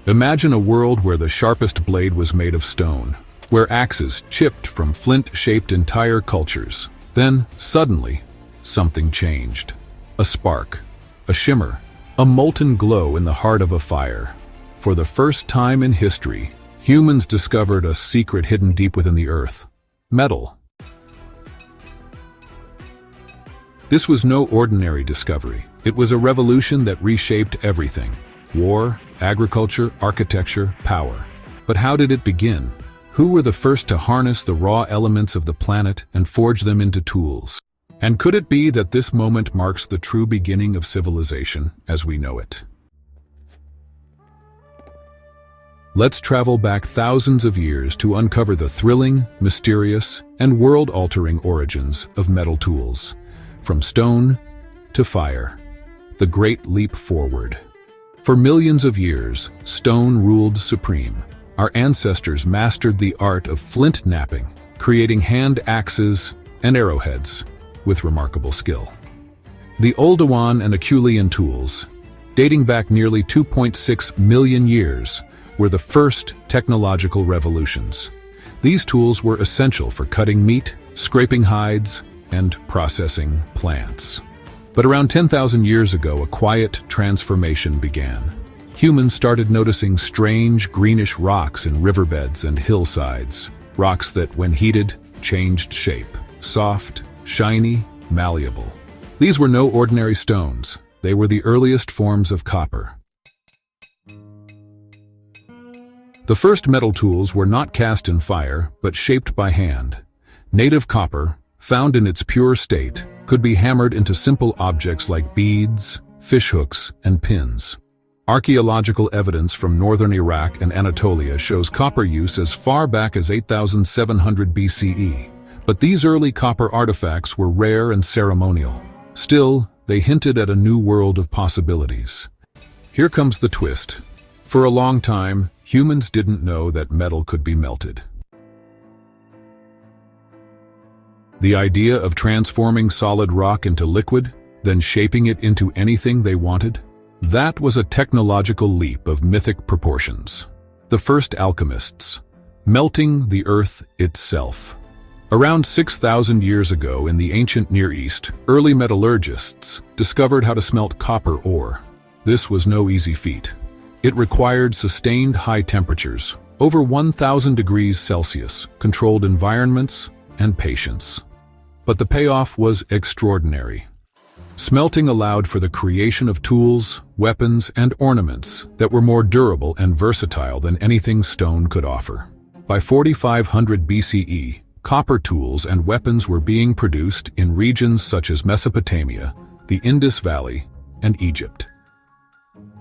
Imagine a world where the sharpest blade was made of stone, where axes chipped from flint shaped entire cultures. Then, suddenly, something changed. A spark, a shimmer, a molten glow in the heart of a fire. For the first time in history, humans discovered a secret hidden deep within the earth: metal. This was no ordinary discovery. It was a revolution that reshaped everything: war, agriculture, architecture, power. But how did it begin? Who were the first to harness the raw elements of the planet and forge them into tools? And could it be that this moment marks the true beginning of civilization as we know it? Let's travel back thousands of years to uncover the thrilling, mysterious, and world-altering origins of metal tools. From stone to fire, the great leap forward. For millions of years, stone ruled supreme. Our ancestors mastered the art of flint knapping, creating hand axes and arrowheads with remarkable skill. The Oldowan and Acheulean tools, dating back nearly 2.6 million years, were the first technological revolutions. These tools were essential for cutting meat, scraping hides, and processing plants. But around 10,000 years ago, a quiet transformation began. Humans started noticing strange greenish rocks in riverbeds and hillsides, rocks that, when heated, changed shape, soft, shiny, malleable. These were no ordinary stones. They were the earliest forms of copper. The first metal tools were not cast in fire, but shaped by hand. Native copper, found in its pure state, could be hammered into simple objects like beads, fishhooks, and pins. Archaeological evidence from northern Iraq and Anatolia shows copper use as far back as 8,700 BCE. But these early copper artifacts were rare and ceremonial. Still, they hinted at a new world of possibilities. Here comes the twist. For a long time, humans didn't know that metal could be melted. The idea of transforming solid rock into liquid, then shaping it into anything they wanted, that was a technological leap of mythic proportions. The first alchemists, melting the earth itself. Around 6,000 years ago in the ancient Near East, early metallurgists discovered how to smelt copper ore. This was no easy feat. It required sustained high temperatures, over 1,000 degrees Celsius, controlled environments, and patience. But the payoff was extraordinary. Smelting allowed for the creation of tools, weapons, and ornaments that were more durable and versatile than anything stone could offer. By 4500 BCE, copper tools and weapons were being produced in regions such as Mesopotamia, the Indus Valley, and Egypt.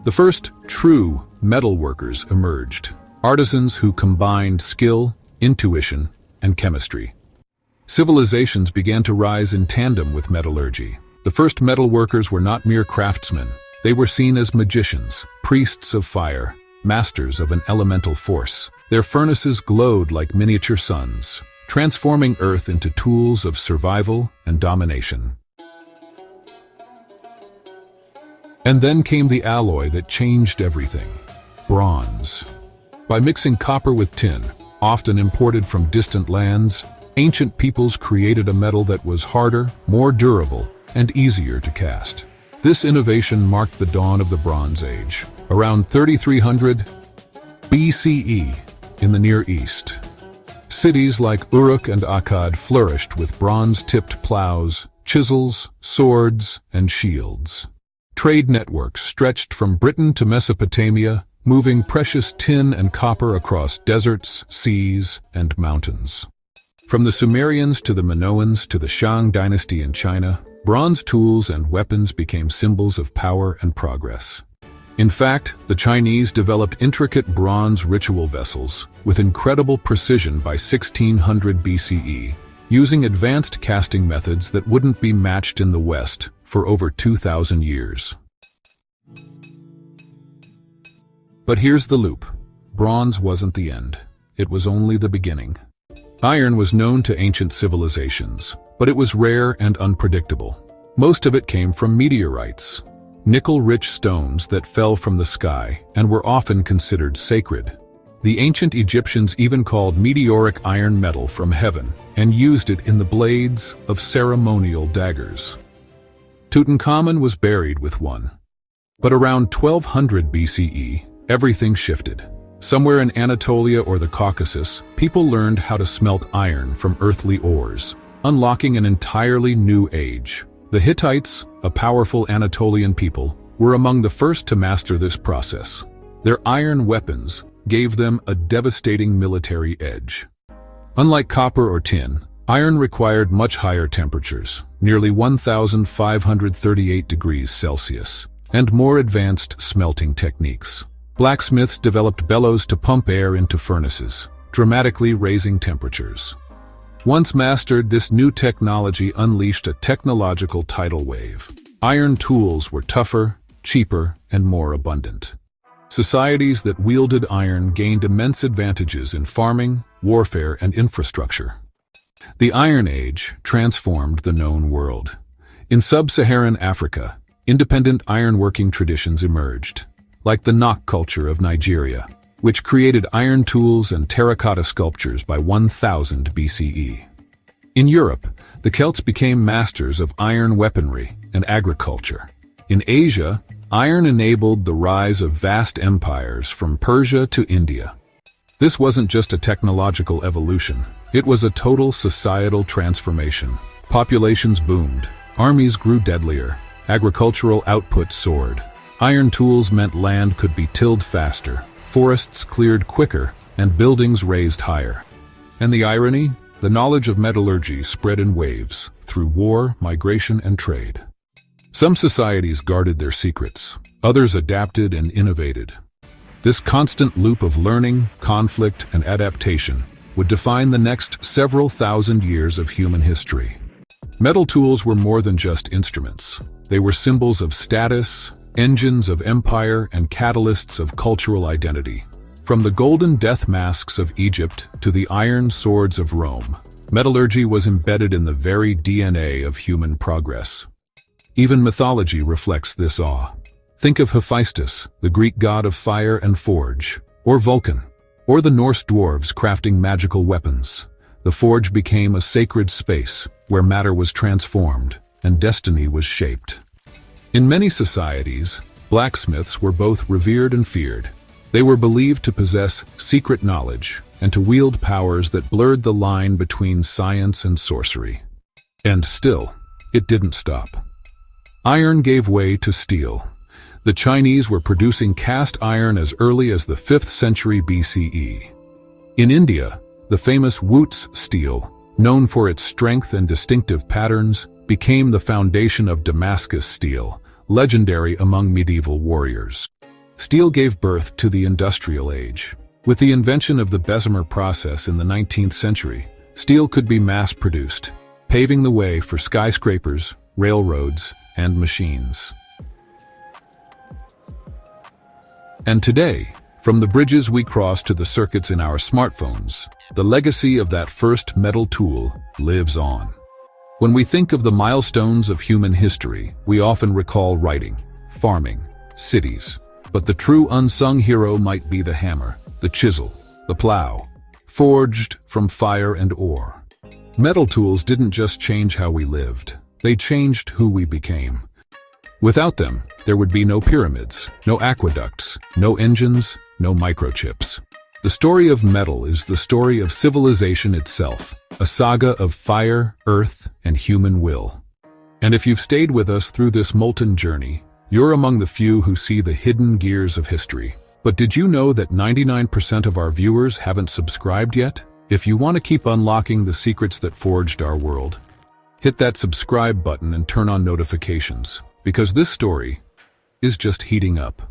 The first true metal workers emerged, artisans who combined skill, intuition, and chemistry. Civilizations began to rise in tandem with metallurgy. The first metal workers were not mere craftsmen. They were seen as magicians, priests of fire, masters of an elemental force. Their furnaces glowed like miniature suns, transforming earth into tools of survival and domination. And then came the alloy that changed everything: bronze. By mixing copper with tin, often imported from distant lands, ancient peoples created a metal that was harder, more durable, and easier to cast. This innovation marked the dawn of the Bronze Age, around 3300 BCE in the Near East. Cities like Uruk and Akkad flourished with bronze-tipped plows, chisels, swords, and shields. Trade networks stretched from Britain to Mesopotamia, moving precious tin and copper across deserts, seas, and mountains. From the Sumerians to the Minoans to the Shang dynasty in China, bronze tools and weapons became symbols of power and progress. In fact, the Chinese developed intricate bronze ritual vessels with incredible precision by 1600 BCE, using advanced casting methods that wouldn't be matched in the West for over 2,000 years. But here's the loop. Bronze wasn't the end. It was only the beginning. Iron was known to ancient civilizations, but it was rare and unpredictable. Most of it came from meteorites. nickel-rich stones that fell from the sky and were often considered sacred. The ancient Egyptians even called meteoric iron metal from heaven and used it in the blades of ceremonial daggers. Tutankhamun was buried with one. But around 1200 BCE, everything shifted. Somewhere in Anatolia or the Caucasus, people learned how to smelt iron from earthly ores, unlocking an entirely new age. The Hittites, a powerful Anatolian people, were among the first to master this process. Their iron weapons gave them a devastating military edge. Unlike copper or tin, iron required much higher temperatures, nearly 1,538 degrees Celsius, and more advanced smelting techniques. Blacksmiths developed bellows to pump air into furnaces, dramatically raising temperatures. Once mastered, this new technology unleashed a technological tidal wave. Iron tools were tougher, cheaper, and more abundant. Societies that wielded iron gained immense advantages in farming, warfare, and infrastructure. The Iron Age transformed the known world. In sub-Saharan Africa, independent ironworking traditions emerged, like the Nok culture of Nigeria, which created iron tools and terracotta sculptures by 1000 BCE. In Europe, the Celts became masters of iron weaponry and agriculture. In Asia, iron enabled the rise of vast empires from Persia to India. This wasn't just a technological evolution, it was a total societal transformation. Populations boomed, armies grew deadlier, agricultural output soared. Iron tools meant land could be tilled faster, forests cleared quicker, and buildings raised higher. And the irony? The knowledge of metallurgy spread in waves, through war, migration, and trade. Some societies guarded their secrets, others adapted and innovated. This constant loop of learning, conflict, and adaptation would define the next several thousand years of human history. Metal tools were more than just instruments. They were symbols of status, engines of empire, and catalysts of cultural identity. From the golden death masks of Egypt to the iron swords of Rome, metallurgy was embedded in the very DNA of human progress. Even mythology reflects this awe. Think of Hephaestus, the Greek god of fire and forge, or Vulcan, or the Norse dwarves crafting magical weapons. The forge became a sacred space where matter was transformed and destiny was shaped. In many societies, blacksmiths were both revered and feared. They were believed to possess secret knowledge and to wield powers that blurred the line between science and sorcery. And still, it didn't stop. Iron gave way to steel. The Chinese were producing cast iron as early as the 5th century BCE. In India, the famous Wootz steel, known for its strength and distinctive patterns, became the foundation of Damascus steel, legendary among medieval warriors. Steel gave birth to the Industrial Age. With the invention of the Bessemer process in the 19th century, steel could be mass-produced, paving the way for skyscrapers, railroads, and machines. And today, from the bridges we cross to the circuits in our smartphones, the legacy of that first metal tool lives on. When we think of the milestones of human history, we often recall writing, farming, cities. But the true unsung hero might be the hammer, the chisel, the plow, forged from fire and ore. Metal tools didn't just change how we lived, they changed who we became. Without them, there would be no pyramids, no aqueducts, no engines, no microchips. The story of metal is the story of civilization itself, a saga of fire, earth, and human will. And if you've stayed with us through this molten journey, you're among the few who see the hidden gears of history. But did you know that 99% of our viewers haven't subscribed yet? If you want to keep unlocking the secrets that forged our world, hit that subscribe button and turn on notifications, because this story is just heating up.